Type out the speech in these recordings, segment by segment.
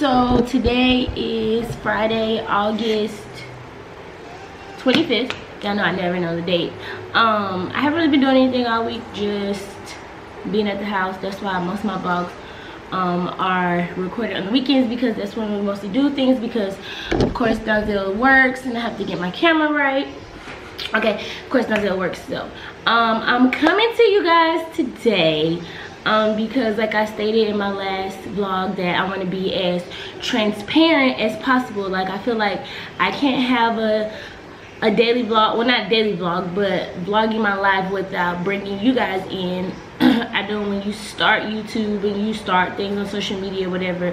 So today is Friday, August 25th. Y'all know I never know the date. I haven't really been doing anything all week, just being at the house. That's why most of my vlogs are recorded on the weekends, because that's when we mostly do things, because of course Donzel works and I have to get my camera right. Okay, of course Donzel works. So I'm coming to you guys today because, like I stated in my last vlog, that I want to be as transparent as possible. Like, I feel like I can't have a daily vlog, well, not daily vlog, but vlogging my life without bringing you guys in. I know when you start YouTube and you start things on social media, whatever,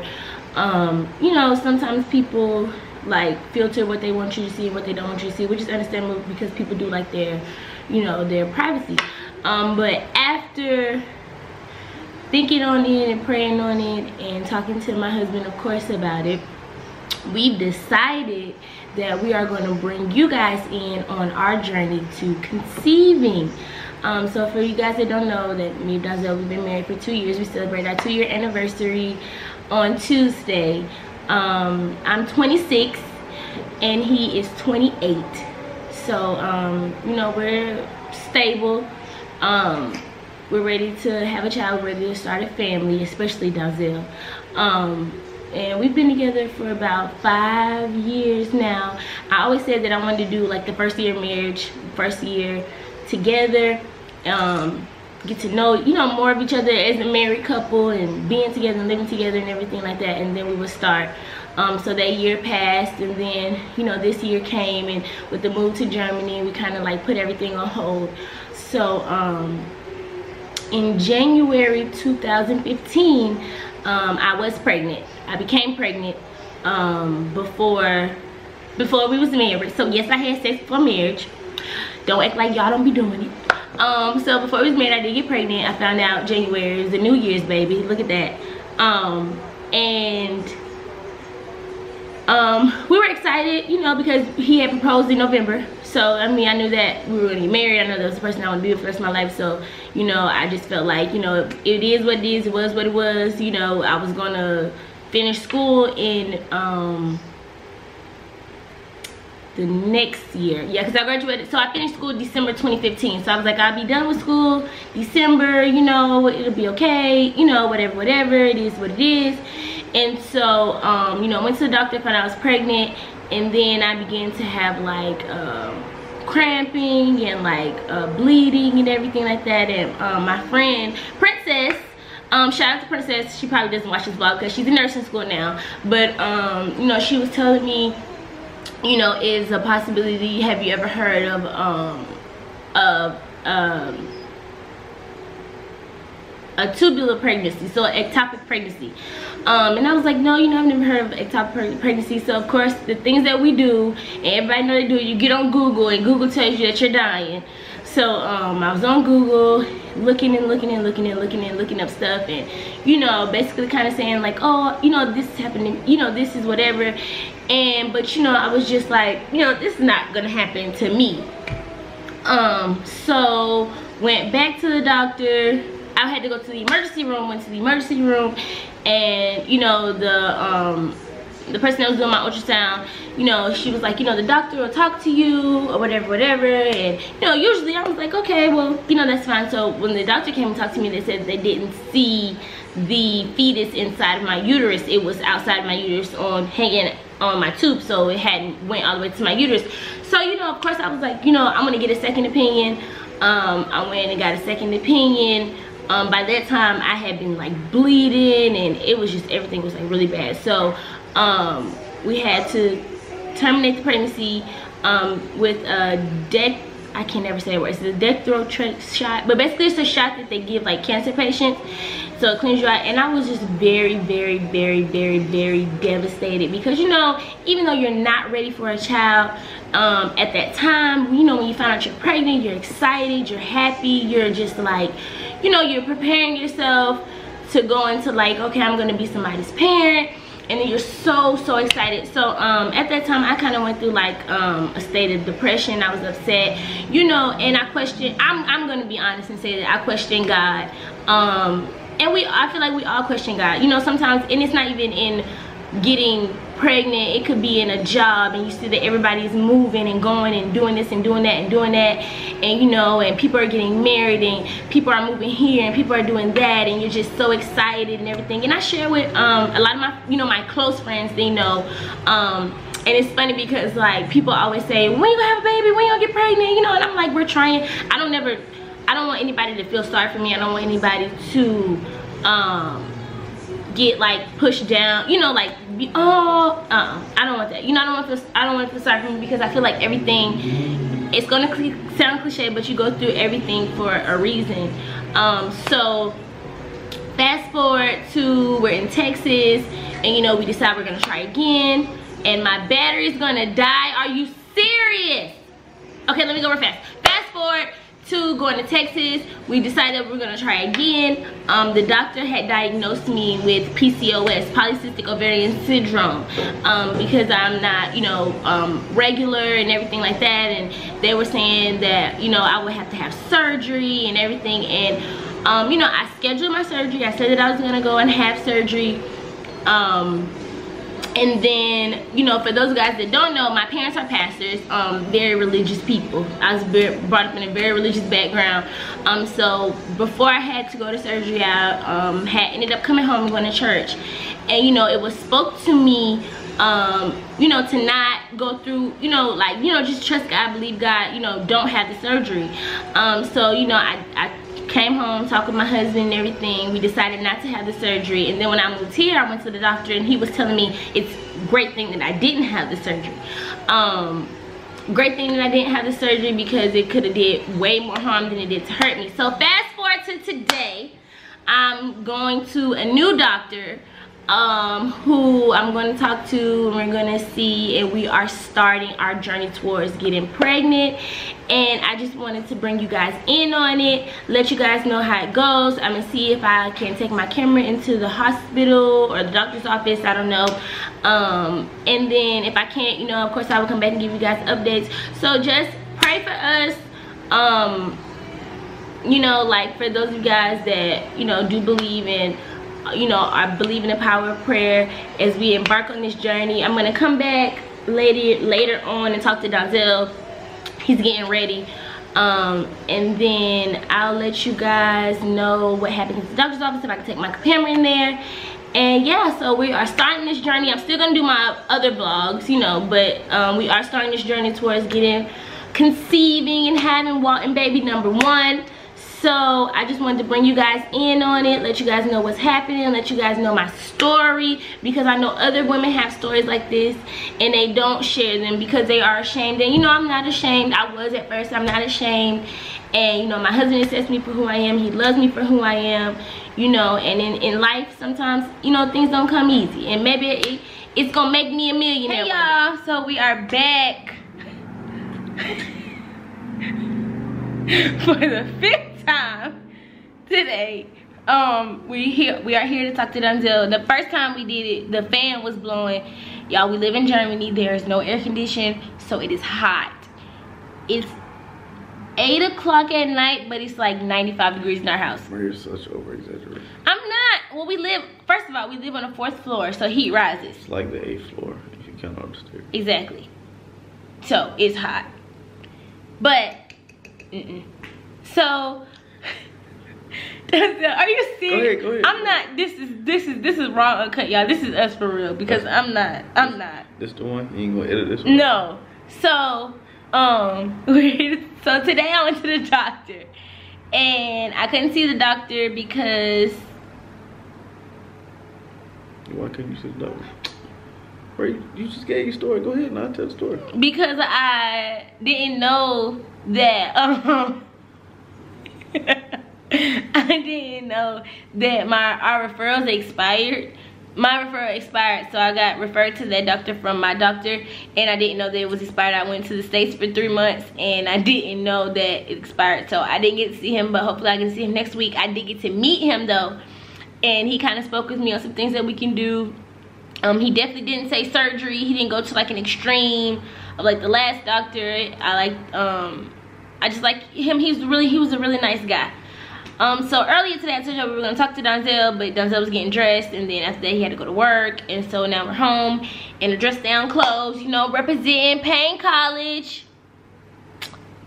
you know, sometimes people like filter what they want you to see and what they don't want you to see, which is understandable because people do like their, you know, their privacy. But after thinking on it and praying on it and talking to my husband, of course, about it, we've decided that we are going to bring you guys in on our journey to conceiving. So for you guys that don't know, that me and Donzel, we've been married for 2 years. We celebrate our 2-year anniversary on Tuesday. I'm 26 and he is 28. So you know, we're stable. We're ready to have a child, ready to start a family, especially Donzel. And we've been together for about 5 years now. I always said that I wanted to do like the first year of marriage, first year together, get to know, you know, more of each other as a married couple, and being together and living together and everything like that, and then we would start. So that year passed, and then, you know, this year came, and with the move to Germany, we kind of like put everything on hold. So in January 2015, I was pregnant. I became pregnant before we was married. So yes, I had sex before marriage. Don't act like y'all don't be doing it. So before we was married, I did get pregnant. I found out January is the New Year's baby. Look at that. And we were excited, you know, because he had proposed in November. So I mean, I knew that we were gonna get married. I know that was the person I want to be with for the rest of my life. So, you know, I just felt like, you know, it is what it is. It was what it was. You know, I was gonna finish school in the next year. Yeah, because I graduated. So I finished school December 2015. So I was like, I'll be done with school December. You know, it'll be okay. You know, whatever. It is what it is. And so, you know, went to the doctor, found out I was pregnant. And then I began to have like cramping and like bleeding and everything like that. And my friend Princess, shout out to Princess, she probably doesn't watch this vlog because she's in nursing school now, but you know, she was telling me, you know, is a possibility, have you ever heard of a tubular pregnancy, so ectopic pregnancy? And I was like, no, you know, I've never heard of ectopic pregnancy. So of course, the things that we do, and everybody know they do, you get on Google, and Google tells you that you're dying. So I was on Google looking up stuff, and, you know, basically kind of saying like, oh, you know, this is happening, you know, this is whatever. And but, you know, I was just like, you know, this is not gonna happen to me. So went back to the doctor. I had to go to the emergency room, went to the emergency room, and, you know, the person that was doing my ultrasound, you know, she was like, you know, the doctor will talk to you or whatever. And, you know, usually I was like, okay, well, you know, that's fine. So when the doctor came and talked to me, they said they didn't see the fetus inside of my uterus. It was outside of my uterus, hanging on my tube, so it hadn't went all the way to my uterus. So, you know, of course I was like, you know, I'm gonna get a second opinion. I went and got a second opinion. By that time I had been like bleeding, and it was just, everything was like really bad. So we had to terminate the pregnancy with a I can never say it word. It's a death throw shot, but basically it's a shot that they give like cancer patients, so it cleans you out. And I was just very devastated, because, you know, even though you're not ready for a child at that time, you know, when you find out you're pregnant, you're excited, you're happy, you're just like, you know, you're preparing yourself to go into like, okay, I'm gonna be somebody's parent. And then you're so excited. So at that time I kind of went through like a state of depression. I was upset, you know, and I questioned, I'm gonna be honest and say that I questioned God. And I feel like we all question God, you know, sometimes. And it's not even in getting pregnant, it could be in a job and you see that everybody's moving and going and doing this and doing that and doing that, and you know, and people are getting married and people are moving here and people are doing that, and you're just so excited and everything. And I share with a lot of my, you know, my close friends, they know. And it's funny because like people always say, when you gonna have a baby, when you gonna get pregnant, you know, and I'm like, we're trying. I don't want anybody to feel sorry for me. I don't want anybody to get like pushed down, you know, like be, I don't want that, you know. I don't want to feel sorry for me, because I feel like everything, it's gonna sound cliche, but you go through everything for a reason. So fast forward to, we're in Texas, and you know, we decide we're gonna try again, and my battery's gonna die. Are you serious? Okay, let me go real fast. Fast forward to going to Texas, we decided we're gonna try again. The doctor had diagnosed me with PCOS, polycystic ovarian syndrome, because I'm not, you know, regular and everything like that, and they were saying that, you know, I would have to have surgery and everything. And you know, I scheduled my surgery. I said that I was gonna go and have surgery. And then, you know, for those guys that don't know, my parents are pastors, very religious people. I was brought up in a very religious background. So before I had to go to surgery, I had ended up coming home and going to church. And, you know, it was spoke to me, you know, to not go through, you know, like, you know, just trust God, believe God, you know, don't have the surgery. So, you know, I came home, talked with my husband and everything. We decided not to have the surgery. And then when I moved here, I went to the doctor, and he was telling me it's a great thing that I didn't have the surgery. Great thing that I didn't have the surgery, because it could have did way more harm than it did to hurt me. So fast forward to today, I'm going to a new doctor, who I'm going to talk to, and we're going to see, and we are starting our journey towards getting pregnant. And I just wanted to bring you guys in on it, let you guys know how it goes. I'm going to see if I can take my camera into the hospital or the doctor's office, I don't know. And then if I can't, you know, of course I will come back and give you guys updates. So just pray for us. You know, like for those of you guys that, you know, do believe in, you know, I believe in the power of prayer as we embark on this journey. I'm gonna come back later on and talk to Donzel. He's getting ready, and then I'll let you guys know what happens at the doctor's office, if I can take my camera in there. And yeah, so we are starting this journey. I'm still gonna do my other vlogs, you know, but we are starting this journey towards conceiving and having Walton baby number 1. So I just wanted to bring you guys in on it, let you guys know what's happening, let you guys know my story, because I know other women have stories like this and they don't share them because they are ashamed. And you know, I'm not ashamed. I was at first. I'm not ashamed. And you know, my husband accepts me for who I am. He loves me for who I am, you know. And in life, sometimes, you know, things don't come easy, and maybe it's gonna make me a millionaire. Hey y'all, so we are back for the 5th time today. We are here to talk to Donzel. The first time we did it, the fan was blowing. Y'all, we live in Germany. There is no air conditioning, so it is hot. It's 8 o'clock at night, but it's like 95 degrees in our house. You're such over exaggeration. I'm not. Well, we live, first of all, we live on the 4th floor, so heat rises. It's like the 8th floor if you count upstairs. Exactly. So it's hot, but so are you serious? Go ahead. I'm not. This is wrong uncut, y'all. This is us for real, because I'm not. This the one? You ain't gonna edit this one? No. So so today I went to the doctor, and I couldn't see the doctor because. Why couldn't you see the doctor? You just gave your story. Go ahead, now tell the story. Because I didn't know that I didn't know that our referrals expired. My referral expired, so I got referred to that doctor from my doctor, and I didn't know that it was expired. I went to the States for 3 months, and I didn't know that it expired, so I didn't get to see him, but hopefully I can see him next week. I did get to meet him though, and he kind of spoke with me on some things that we can do. He definitely didn't say surgery. He didn't go to like an extreme of like the last doctor. I just like him. He was a really nice guy. So earlier today I told you we were gonna talk to Donzel, but Donzel was getting dressed, and then after that he had to go to work, and so now we're home in the dress down clothes, you know, representing Payne College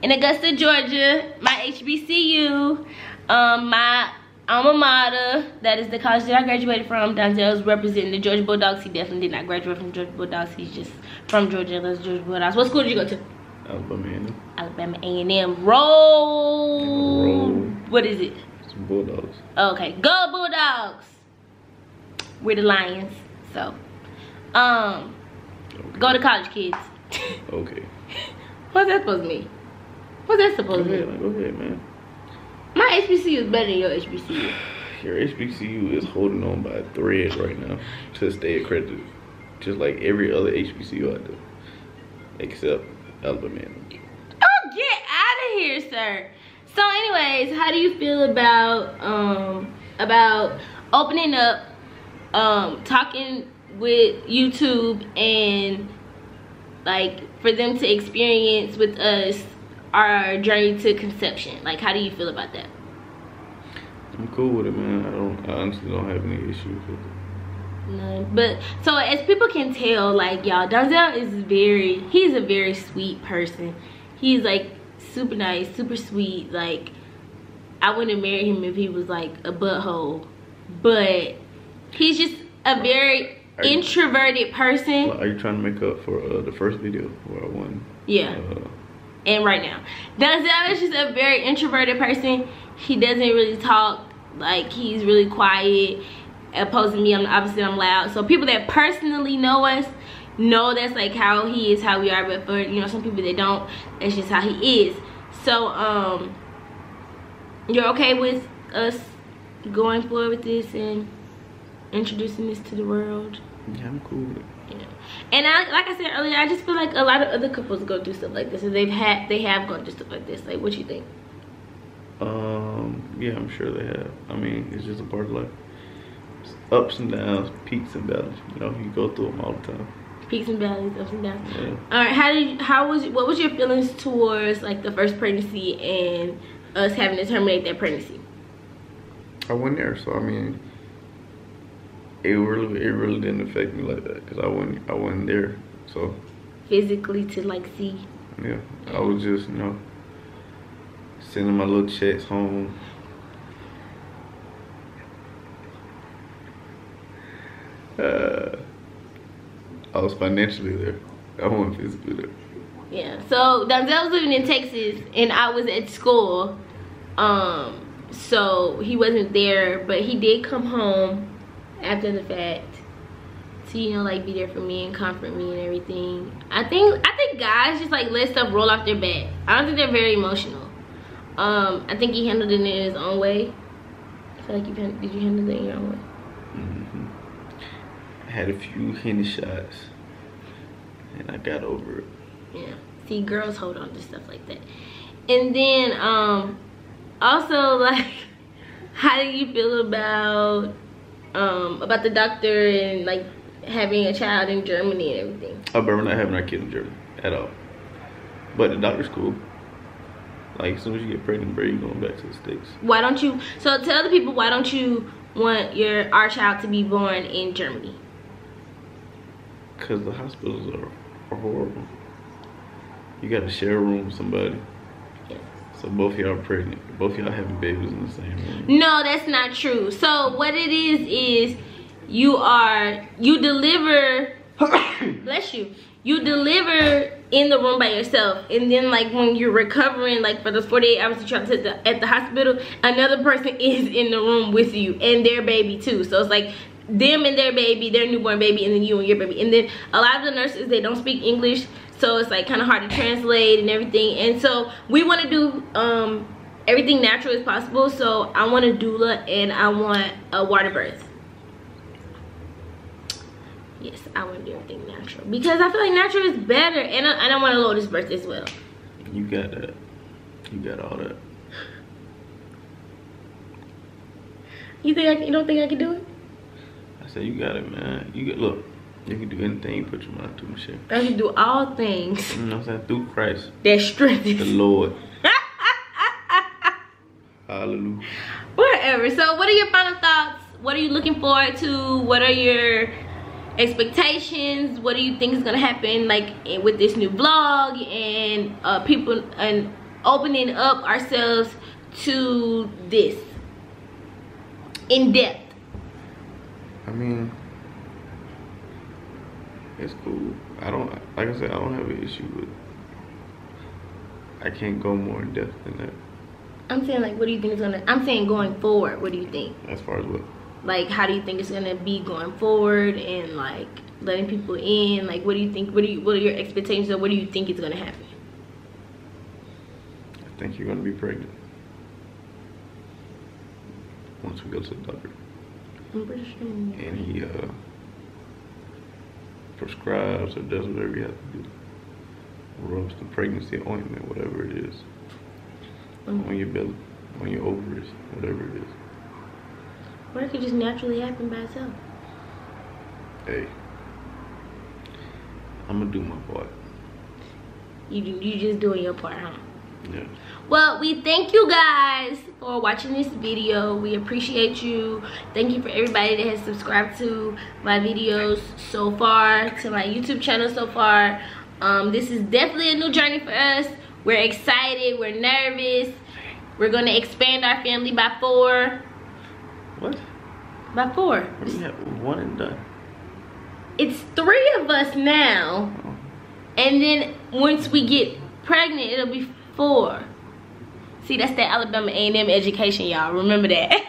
in Augusta, Georgia, my HBCU, my alma mater. That is the college that I graduated from. Donzel's representing the Georgia Bulldogs. He definitely did not graduate from Georgia Bulldogs. He's just from Georgia. Loves Georgia Bulldogs. What school did you go to? Alabama A&M. Alabama A&M. Roll. What is it? It's Bulldogs. Okay, go Bulldogs. We're the Lions. So, Okay. go to college, kids. Okay. What's that supposed to mean? What's that supposed to mean? Go ahead, man. My HBCU is better than your HBCU. Your HBCU is holding on by a thread right now to stay accredited, just like every other HBCU out there, except Alabama. Oh, get out of here, sir. So, anyways, how do you feel about opening up, talking with YouTube, and like for them to experience with us our journey to conception? Like, how do you feel about that? I'm cool with it, man. I honestly don't have any issues with it. None. But so as people can tell, like, y'all, Donzel is he's a very sweet person. He's like super nice, super sweet. Like, I wouldn't have married him if he was like a butthole, but he's just a very introverted person. Are you trying to make up for the first video where I won? Yeah. And right now, Donzel is just a very introverted person. He doesn't really talk. Like, he's really quiet. Opposed to me, I'm loud. So people that personally know us know that's like how he is, how we are. But for, you know, some people that don't, that's just how he is. So you're okay with us going forward with this and introducing this to the world? Yeah, I'm cool with it. Yeah. And like I said earlier, I just feel like a lot of other couples go through stuff like this, and they have gone through stuff like this. Like, what you think? Yeah, I'm sure they have. I mean, it's just a part of life. It's ups and downs, peaks and valleys. You know, you go through them all the time. Peaks and valleys, ups and downs. Yeah. All right. What was your feelings towards like the first pregnancy and us having to terminate that pregnancy? I wasn't there, so I mean, it really didn't affect me like that because I wasn't there. So physically to like see. Yeah, I was just, you know, sending my little checks home. I was financially there. I wasn't physically there. Yeah. So Donzel was living in Texas, and I was at school. So he wasn't there, but he did come home after the fact to, you know, like be there for me and comfort me and everything. I think guys just like let stuff roll off their back. I don't think they're very emotional. I think he handled it in his own way. I feel like did you handle it in your own way? Mm-hmm. I had a few Henny shots, and I got over it. Yeah. See, girls hold on to stuff like that. And then, also, like, how do you feel about the doctor and like having a child in Germany and everything? Oh, but we're not having our kid in Germany at all. But the doctor's cool. Like, as soon as you get pregnant, bro, you're going back to the States. Why don't you? So tell other people, why don't you want our child to be born in Germany? Because the hospitals are horrible. You got to share a room with somebody. Yeah. So both of y'all are pregnant. Both of y'all having babies in the same room. No, that's not true. So what it is you deliver, bless you. You deliver in the room by yourself, and then like when you're recovering, like for those 48 hours that you're at the hospital, another person is in the room with you and their baby too. So it's like them and their baby, their newborn baby, and then you and your baby. And then a lot of the nurses, they don't speak English, so it's like kind of hard to translate and everything. And so we want to do everything natural as possible. So I want a doula and I want a water birth. Yes, I want to do everything natural because I feel like natural is better, and I want a Lotus birth as well. You got that. You got all that. You don't think I can do it? I said you got it, man. Look. You can do anything you put your mind to, Mich'e. I can do all things. You know what I'm saying? Through Christ. That strength. The Lord. Hallelujah. whatever. So what are your final thoughts? What are you looking forward to? What are your expectations? What do you think is gonna happen like with this new vlog and people and opening up ourselves to this in depth? I mean, it's cool. I don't, like I said, I don't have an issue with, I can't go more in depth than that. I'm saying, like, what do you think is gonna, I'm saying going forward, what do you think? As far as what? Like, how do you think it's gonna be going forward and like letting people in? Like, what do you think, what are your expectations or what do you think is gonna happen? I think you're gonna be pregnant. Once we go to the doctor. I'm pretty sure. And he prescribes or does whatever you have to do. Rubs the pregnancy ointment, whatever it is. On your belly, on your ovaries, whatever it is. Or it could just naturally happen by itself. Hey, I'm gonna do my part. You just doing your part, huh? Yeah. Well, we thank you guys for watching this video. We appreciate you. Thank you for everybody that has subscribed to my videos so far, to my YouTube channel so far. This is definitely a new journey for us. We're excited, we're nervous. We're gonna expand our family by 4. What? By 4. We have one and done. It's 3 of us now. Oh. And then once we get pregnant, it'll be 4. See, that's that Alabama A&M education, y'all. Remember that.